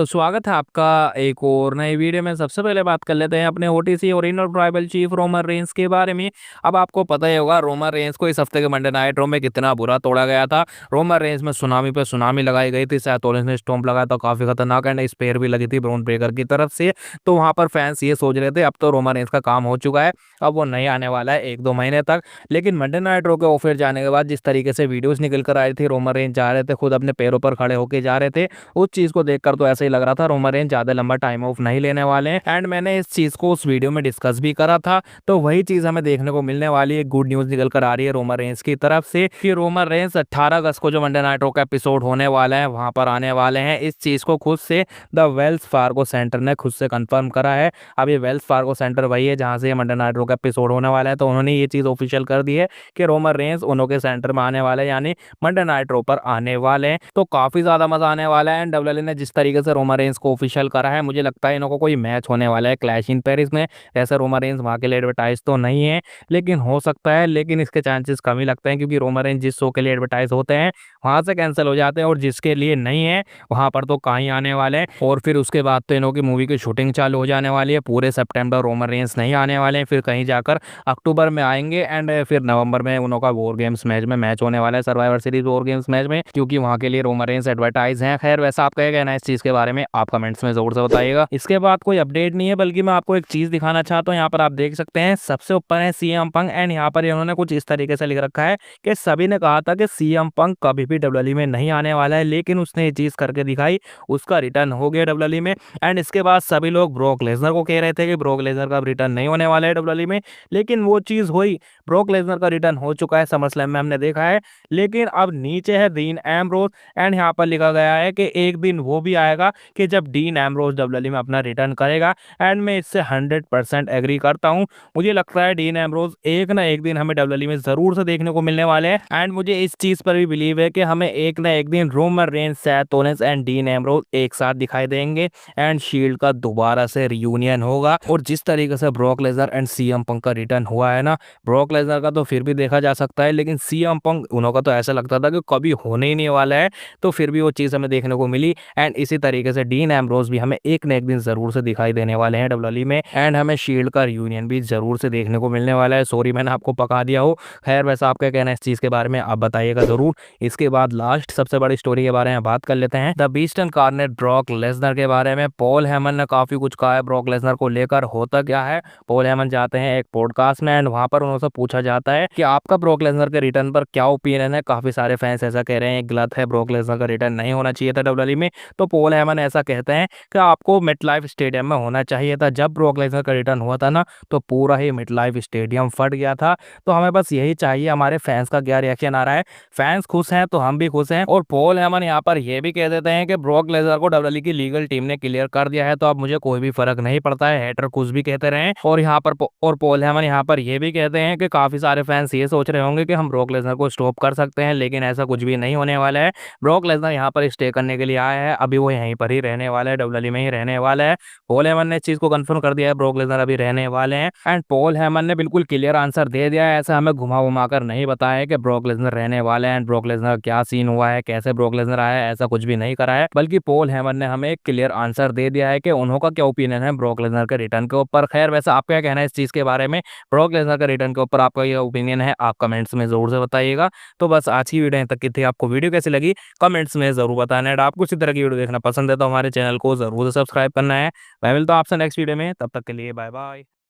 तो स्वागत है आपका एक और नई वीडियो में। सबसे पहले बात कर लेते हैं अपने OTC original tribal chief Roman Reigns के बारे में। अब आपको पता ही होगा रोमन रेंस को इस हफ्ते के मंडे नाइट रो में कितना बुरा तोड़ा गया था। रोमन रेंस में सुनामी पे सुनामी लगाई गई थी, सैतोलिस ने स्टॉम्प लगाया था, काफी खतरनाक एंड स्पेयर भी लगी थी ब्रॉन ब्रेकर की तरफ से। तो वहां पर फैंस ये सोच रहे थे अब तो रोमन रेंस का काम हो चुका है, अब वो नहीं आने वाला है 1-2 महीने तक। लेकिन मंडे नाइट रो के ऑफर जाने के बाद जिस तरीके से वीडियोस निकल कर आई थी, रोमन रेंस जा रहे थे, खुद अपने पैरों पर खड़े होकर जा रहे थे, उस चीज को देखकर तो ऐसा ही लग रहा था रोमन रेंस ज्यादा लंबा टाइम ऑफ नहीं लेने वाले हैं। एंड मैंने इस चीज को उस वीडियो में डिस्कस भी करा था, तो वही चीज हमें देखने को मिलने वाली है। गुड न्यूज निकल कर आ रही है रोमन रेंस की तरफ से कि रोमन रेंस 18 अगस्त को जो मंडे नाइट रो का एपिसोड होने वाला है वहां पर आने वाले हैं। इस चीज को खुद से द वेल्स फार्गो सेंटर ने खुद से कंफर्म करा है। अब ये वेल्स फार्गो सेंटर वही है जहां से ये मंडे नाइट रो का एपिसोड होने वाला है, तो उन्होंने ये चीज ऑफिशियल कर दी है कि रोमन रेंस उनके सेंटर में आने वाले, यानी मंडे नाइट रो पर आने वाले हैं। तो काफी ज्यादा मजा आने वाला है। एंड डब्ल्यूडब्ल्यूई ने जिस तरीके से रोमन रेंस को ऑफिशियल करा है, मुझे लगता है इनको कोई मैच होने वाला है क्लैश इन पेरिस में। ऐसे रोमन रेंस वहां के लिए एडवर्टाइज तो नहीं है, लेकिन हो सकता है, लेकिन इसके चांसेस कम ही लगते हैं क्योंकि रोमन रेंस जिस शो के लिए एडवर्टाइज होते हैं वहां से कैंसिल हो जाते हैं, और जिसके लिए नहीं है वहां पर तो कहीं आने वाले हैं। और फिर उसके बाद तो इनों की मूवी की शूटिंग चालू हो जाने वाली है। पूरे सितंबर रोमन रेंस नहीं आने वाले हैं, फिर कहीं जाकर अक्टूबर में आएंगे एंड फिर नवंबर में उनों का वॉर गेम्स मैच में मैच होने वाला है, survivor series war games match में, क्योंकि वहां के लिए रोमन रेंस एडवर्टाइज हैं। खैर वैसा आपका क्या कहना है इस चीज के बारे में, आप कमेंट्स में जरूर से बताइएगा। इसके बाद कोई अपडेट नहीं है, बल्कि मैं आपको एक चीज दिखाना चाहता हूँ। यहाँ पर आप देख सकते हैं सबसे ऊपर है सीएम पंक, एंड यहाँ पर इन्होंने कुछ इस तरीके से लिख रखा है कि सभी ने कहा था कि सीएम पंक कभी भी डब्ल्यूडब्ल्यूई में नहीं आने वाला है, लेकिन उसने ये चीज करके दिखाई, उसका रिटर्न हो गया डब्ल्यूडब्ल्यूई में। एंड इसके बाद सभी लोग ब्रॉक लेसनर को कह रहे थे कि ब्रॉक लेसनर का रिटर्न नहीं होने वाला है डब्ल्यूडब्ल्यूई में, लेकिन वो चीज हुई, ब्रॉक लेसनर का रिटर्न हो चुका है, समर स्लैम में हमने देखा है। लेकिन अब नीचे है डीन एम्ब्रोज, एंड यहाँ पर लिखा गया है कि एक दिन वो भी आएगा कि जब डीन एम्ब्रोज डब्ल्यूडब्ल्यूई में अपना रिटर्न करेगा। एंड मैं इससे 100% एग्री करता हूँ। मुझे लगता है डीन एम्ब्रोज एक ना एक दिन हमें डब्ल्यूडब्ल्यूई में जरूर से देखने को मिलने वाले हैं। एंड मुझे इस चीज पर भी बिलीव है कि हमें एक ना एक दिन Roman Reigns, Seth Rollins and dean Ambrose एक साथ दिखाई देंगे एंड शील्ड का दोबारा से रियूनियन होगा। और जिस तरीके से Brock Lesnar and CM Punk का रिटर्न हुआ है ना, ब्रॉक लेसनर का तो फिर भी देखा जा सकता है, लेकिन सीएम पंक उन्हों का तो ऐसा लगता था कि कभी होने ही नहीं वाला है, तो फिर भी वो चीज हमें देखने को मिली। एंड इसी तरीके से डीन एम्ब्रोज भी हमें एक न एक दिन जरूर से दिखाई देने वाले हैं डब्ल्यूडब्ल्यूई में, एंड हमें शील्ड का रियूनियन भी जरूर से देखने को मिलने वाला है। सॉरी मैंने आपको पका दिया हो। खैर वैसा आपका कहना है इस चीज के बारे में, आप बताइएगा जरूर। इसके बाद लास्ट सबसे बड़ी स्टोरी के बारे में बात कर लेते हैं, the beast incarnate Brock Lesnar के बारे में। पॉल हेमन ने काफी कुछ कहा है ब्रॉक लेसनर को लेकर। होता क्या है, पॉल हेमन जाते हैं एक पॉडकास्ट में एंड वहां पर उनसे पूछा जाता है कि आपका ब्रॉक लेसनर के रिटर्न पर क्या ओपिनियन है। काफी सारे फैंस ऐसा कह रहे हैं गलत है, ब्रॉक लेसनर का रिटर्न नहीं होना चाहिए था डब्ल्यूडब्ल्यूई में। तो पॉल हेमन ऐसा कहते हैं कि आपको मेटलाइफ स्टेडियम में होना चाहिए था। जब ब्रॉक लेसनर का रिटर्न हुआ था ना, तो पूरा ही मेटलाइफ स्टेडियम फट गया था। तो हमें बस यही चाहिए, हमारे फैंस का क्या रिएक्शन आ रहा है, फैंस खुश हैं तो हम भी खुश हैं। और पॉल हेमन यहाँ पर यह भी कह देते हैं कि ब्रॉक लेसनर को डब्ल्यूडब्ल्यूई की लीगल टीम ने क्लियर कर दिया है, तो अब मुझे कोई भी फर्क नहीं पड़ता है, हेटर कुछ भी कहते रहे। और यहाँ पर और पॉल हेमन यहाँ पर यह भी कहते हैं कि काफी सारे फैंस ये सोच रहे होंगे कि हम ब्रॉक लेसनर को स्टॉप कर सकते हैं, लेकिन ऐसा कुछ भी नहीं होने वाला है। ब्रॉक लेसनर यहाँ पर स्टे करने के लिए आया है, अभी वो यहीं पर ही रहने वाला है, डब्ल्यूडब्ल्यूई में ही रहने वाला है। पॉल हेमन ने इस चीज को कंफर्म कर दिया है, ब्रॉक लेसनर अभी रहने वाले हैं। एंड पॉल हेमन ने बिल्कुल क्लियर आंसर दे दिया है, ऐसा हमें घुमा घुमा कर नहीं बताया है कि ब्रॉक लेसनर रहने वाले हैं, ब्रॉक लेसनर का क्या सीन हुआ है, कैसे ब्रॉक लेसनर आया है, ऐसा कुछ भी नहीं करा है। बल्कि पॉल हेमन ने हमें एक क्लियर आंसर दे दिया है कि उन्होंने क्या ओपिनियन है ब्रॉक लेसनर के रिटर्न के ऊपर। खैर वैसा आपका क्या कहना है इस चीज के बारे में, ब्रॉक लेसनर के रिटर्न के ऊपर आपका ये ओपिनियन है, आप कमेंट्स में जरूर से बताइएगा। तो बस आज की वीडियो तक की थी, आपको वीडियो कैसी लगी कमेंट्स में जरूर बताना है। आपको इसी तरह की वीडियो देखना पसंद है तो हमारे चैनल को जरूर से सब्सक्राइब करना है। मैं मिलता हूँ आपसे नेक्स्ट वीडियो में, तब तक के लिए बाय बाय।